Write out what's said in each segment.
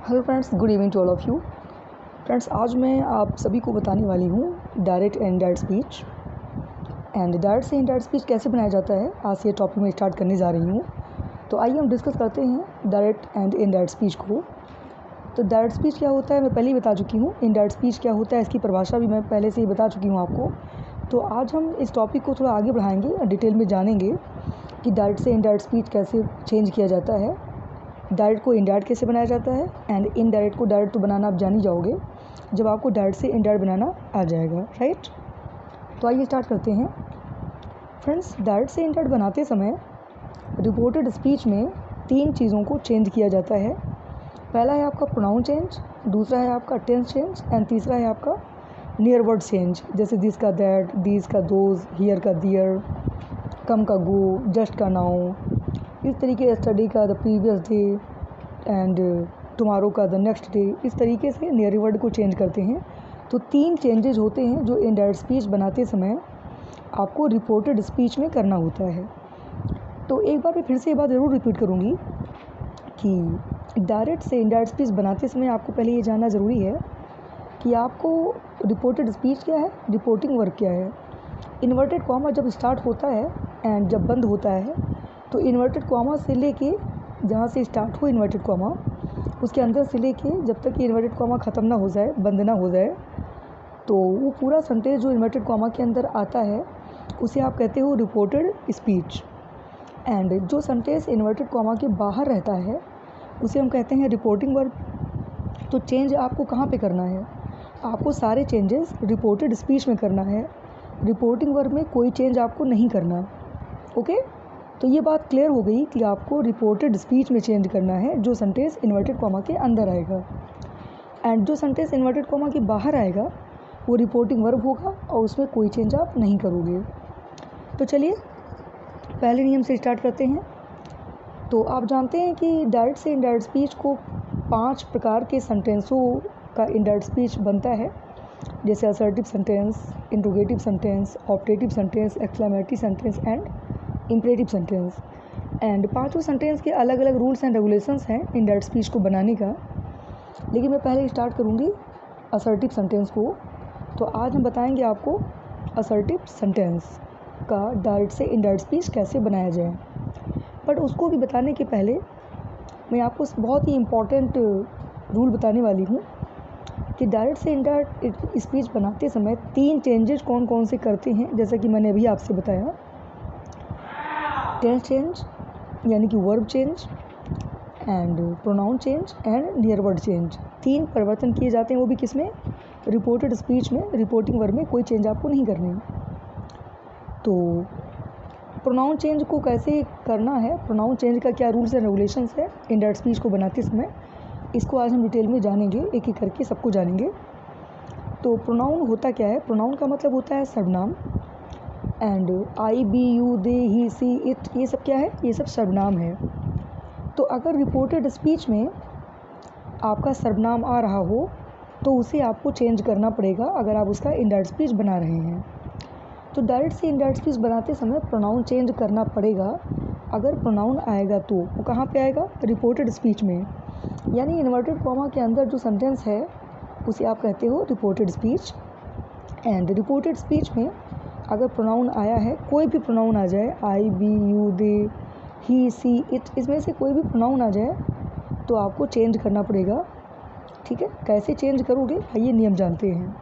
Hello friends, good evening to all of you. Friends, आज मैं आप सभी को बताने वाली हूँ direct and indirect speech. Direct से इनडायरेक्ट स्पीच कैसे बनाया जाता है, आज से ये टॉपिक में स्टार्ट करने जा रही हूँ। तो आइए हम डिस्कस करते हैं डायरेक्ट एंड इनडायरेक्ट स्पीच को। तो डायरेक्ट स्पीच क्या होता है मैं पहले ही बता चुकी हूँ। इनडायरेक्ट स्पीच क्या होता है इसकी परिभाषा भी मैं पहले से ही बता चुकी हूँ आपको। तो आज हम इस टॉपिक को थोड़ा आगे बढ़ाएंगे, डिटेल में जानेंगे कि डायरेक्ट से इनडायरेक्ट स्पीच कैसे चेंज किया जाता है, डायरेक्ट को इनडायरेक्ट कैसे बनाया जाता है, एंड इनडायरेक्ट को डायरेक्ट तो बनाना आप जान ही जाओगे जब आपको डायरेक्ट से इनडायरेक्ट बनाना आ जाएगा, राइट। तो आइए स्टार्ट करते हैं। फ्रेंड्स, डायरेक्ट से इनडायरेक्ट बनाते समय रिपोर्टेड स्पीच में 3 चीज़ों को चेंज किया जाता है। पहला है आपका प्रोनाउन चेंज, दूसरा है आपका टेंस चेंज, एंड तीसरा है आपका नियर वर्ड चेंज, जैसे दिस का दैट, दीज का दोज, हियर का दियर, कम का गो, जस्ट का नाउ, इस तरीके स्टडी का the previous day and tomorrow का द नेक्स्ट डे, इस तरीके से नियर वर्ड को चेंज करते हैं। तो 3 चेंजेज होते हैं जो इनडायरेक्ट स्पीच बनाते समय आपको रिपोर्टेड स्पीच में करना होता है। तो एक बार मैं फिर से ये बात ज़रूर रिपीट करूँगी कि डायरेक्ट से इनडायरेक्ट स्पीच बनाते समय आपको पहले ये जानना ज़रूरी है कि आपको रिपोर्टेड स्पीच क्या है, रिपोर्टिंग वर्क क्या है। इन्वर्टेड कॉमा जब स्टार्ट होता है एंड जब बंद होता है, तो इन्वर्टेड कॉमा से लेके जहाँ से स्टार्ट हो इन्वर्टेड कॉमा, उसके अंदर से लेके जब तक कि इन्वर्टेड कॉमा ख़त्म ना हो जाए, बंद ना हो जाए, तो वो पूरा सेंटेंस जो इन्वर्टेड कॉमा के अंदर आता है उसे आप कहते हो रिपोर्टेड स्पीच। एंड जो सेंटेंस इन्वर्टेड कॉमा के बाहर रहता है उसे हम कहते हैं रिपोर्टिंग वर्ब। तो चेंज आपको कहाँ पे करना है, आपको सारे चेंजेस रिपोर्टेड स्पीच में करना है, रिपोर्टिंग वर्ब में कोई चेंज आपको नहीं करना। ओके, तो ये बात क्लियर हो गई कि आपको रिपोर्टेड स्पीच में चेंज करना है जो सेंटेंस इन्वर्टेड कॉमा के अंदर आएगा, एंड जो सेंटेंस इन्वर्टेड कॉमा के बाहर आएगा वो रिपोर्टिंग वर्ब होगा और उसमें कोई चेंज आप नहीं करोगे। तो चलिए पहले नियम से स्टार्ट करते हैं। तो आप जानते हैं कि डायरेक्ट से इनडायरेक्ट स्पीच को 5 प्रकार के सेंटेंसों का इनडायरेक्ट स्पीच बनता है, जैसे assertive sentence, interrogative sentence, optative sentence, exclamatory sentence and imperative sentence. And 5 sentence के अलग अलग रूल्स एंड रेगुलेशंस हैं इनडायरेक्ट स्पीच को बनाने का। लेकिन मैं पहले स्टार्ट करूँगी असर्टिव सेंटेंस को। तो आज हम बताएंगे आपको असर्टिव सेंटेंस का डायरेक्ट से इनडायरेक्ट स्पीच कैसे बनाया जाए। बट उसको भी बताने के पहले मैं आपको बहुत ही इम्पॉर्टेंट रूल बताने वाली हूँ कि डायरेक्ट से इनडायरेक्ट स्पीच बनाते समय 3 चेंजेस कौन कौन से करते हैं, जैसा कि मैंने अभी आपसे बताया। टेंस चेंज यानी कि verb change, and pronoun change and near word change, 3 परिवर्तन किए जाते हैं, वो भी किसमें, रिपोर्टेड स्पीच में। रिपोर्टिंग वर्ब में कोई चेंज आपको नहीं करनी। तो प्रोनाउन चेंज को कैसे करना है, प्रोनाउन चेंज का क्या रूल्स एंड रेगुलेशंस है इनडायरेक्ट स्पीच को बनाते समय, इसको आज हम डिटेल में जानेंगे, एक एक करके सबको जानेंगे। तो प्रोनाउन होता क्या है, प्रोनाउन का मतलब होता है सर्वनाम। And I, we, you, they, he, she, it, ये सब क्या है, ये सब सर्वनाम है। तो अगर रिपोर्टेड स्पीच में आपका सर्वनाम आ रहा हो तो उसे आपको चेंज करना पड़ेगा अगर आप उसका इनडायरेक्ट स्पीच बना रहे हैं। तो डायरेक्ट से इनडायरेक्ट स्पीच बनाते समय प्रोनाउन चेंज करना पड़ेगा। अगर प्रोनाउन आएगा तो वो कहाँ पे आएगा, रिपोर्टेड स्पीच में, यानी इन्वर्टेड कॉमा के अंदर जो सेंटेंस है उसे आप कहते हो reported speech. And reported speech में अगर प्रोनाउन आया है, कोई भी प्रोनाउन आ जाए, I, we, you, they, he, she, it, इसमें से कोई भी प्रोनाउन आ जाए तो आपको चेंज करना पड़ेगा। ठीक है, कैसे चेंज करोगे आइए नियम जानते हैं।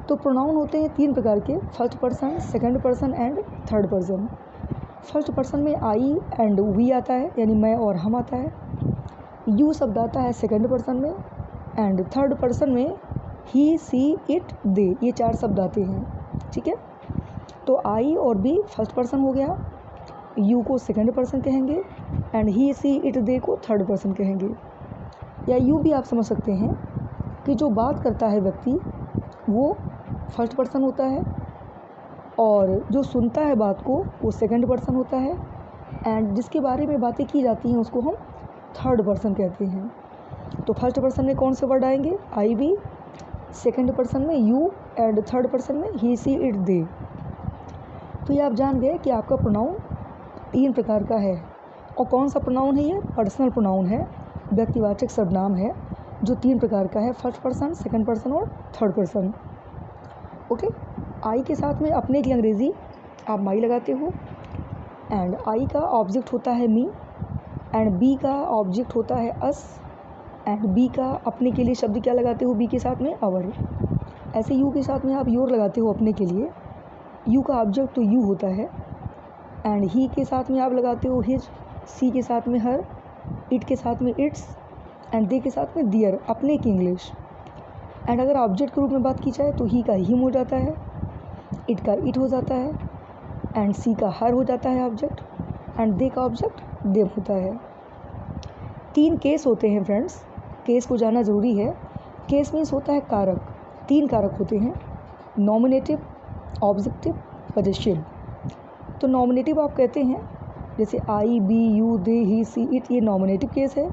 तो प्रोनाउन होते हैं 3 प्रकार के, first person, second person and third person. First person में आई एंड वी आता है, यानी मैं और हम आता है। यू शब्द आता है सेकंड पर्सन में, एंड थर्ड पर्सन में ही, सी, इट, दे, ये 4 शब्द आते हैं। ठीक है, तो आई और बी फर्स्ट पर्सन हो गया, यू को सेकंड पर्सन कहेंगे, एंड ही, सी, इट, दे को थर्ड पर्सन कहेंगे। या यूँ भी आप समझ सकते हैं कि जो बात करता है व्यक्ति वो फर्स्ट पर्सन होता है, और जो सुनता है बात को वो सेकंड पर्सन होता है, एंड जिसके बारे में बातें की जाती हैं उसको हम थर्ड पर्सन कहते हैं। तो फर्स्ट पर्सन में कौन से वर्ड आएंगे, आई, बी, सेकंड पर्सन में यू, एंड थर्ड पर्सन में ही, सी, इट, दे। तो ये आप जान गए कि आपका प्रोनाउन 3 प्रकार का है। और कौन सा प्रोनाउन है, ये पर्सनल प्रोनाउन है, व्यक्तिवाचक सर्वनाम है जो 3 प्रकार का है, फर्स्ट पर्सन, सेकंड पर्सन और थर्ड पर्सन। ओके, आई के साथ में अपने की अंग्रेज़ी आप माई लगाते हो, एंड आई का ऑब्जेक्ट होता है मी, एंड बी का ऑब्जेक्ट होता है अस, एंड बी का अपने के लिए शब्द क्या लगाते हो बी के साथ में, अवर। ऐसे यू के साथ में आप योर लगाते हो अपने के लिए, यू का ऑब्जेक्ट तो यू होता है, एंड ही के साथ में आप लगाते हो हिज, सी के साथ में हर, इट के साथ में इट्स, एंड दे के साथ में दियर, अपने की इंग्लिश। एंड अगर ऑब्जेक्ट के रूप में बात की जाए तो ही का हिम हो जाता है, इट का इट हो जाता है, एंड सी का हर हो जाता है ऑब्जेक्ट, एंड दे का ऑब्जेक्ट देम होता है। 3 केस होते हैं फ्रेंड्स, केस को जानना ज़रूरी है। केस मीन्स होता है कारक, 3 कारक होते हैं, नॉमिनेटिव, ऑब्जेक्टिव, पजेसिव। तो नॉमिनेटिव आप कहते हैं जैसे I, we, you, they, he, she, it, ये नॉमिनेटिव केस है।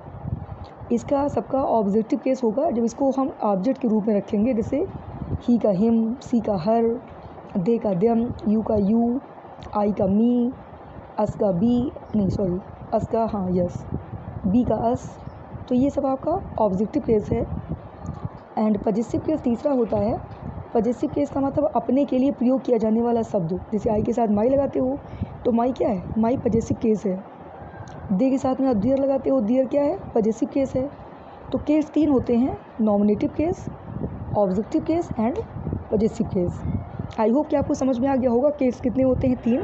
इसका सबका ऑब्जेक्टिव केस होगा जब इसको हम ऑब्जेक्ट के रूप में रखेंगे, जैसे ही का हिम, सी का हर, दे का देम, यू का यू, आई का मी, अस का बी, नहीं सॉरी अस का हाँ यस, बी का अस। तो ये सब आपका ऑब्जेक्टिव केस है। एंड पजेसिव केस तीसरा होता है। पजेसिव केस का मतलब अपने के लिए प्रयोग किया जाने वाला शब्द, जैसे आई के साथ माई लगाते हो तो माई क्या है, माई पजेसिव केस है। दे के साथ में आप दियर लगाते हो, दियर क्या है, पजेसिव केस है। तो केस 3 होते हैं, nominative case, objective case and possessive case. I hope कि आपको समझ में आ गया होगा केस कितने होते हैं, 3,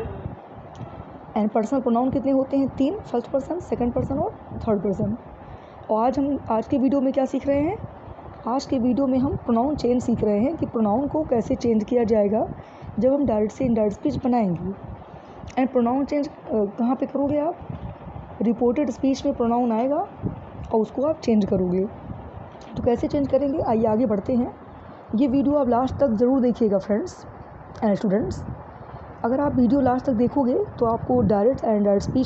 एंड पर्सनल प्रोनाउन कितने होते हैं, 3, फर्स्ट पर्सन, सेकंड पर्सन और थर्ड पर्सन। और आज के वीडियो में क्या सीख रहे हैं, आज के वीडियो में हम प्रोनाउन चेंज सीख रहे हैं कि प्रोनाउन को कैसे चेंज किया जाएगा जब हम डायरेक्ट से इनडायरेक्ट स्पीच बनाएंगे। एंड प्रोनाउन चेंज कहाँ पे करोगे आप, रिपोर्टेड स्पीच में प्रोनाउन आएगा और उसको आप चेंज करोगे। तो कैसे चेंज करेंगे, आइए आगे बढ़ते हैं। ये वीडियो आप लास्ट तक ज़रूर देखिएगा फ्रेंड्स एंड स्टूडेंट्स। अगर आप वीडियो लास्ट तक देखोगे तो आपको डायरेक्ट एंड इनडायरेक्ट स्पीच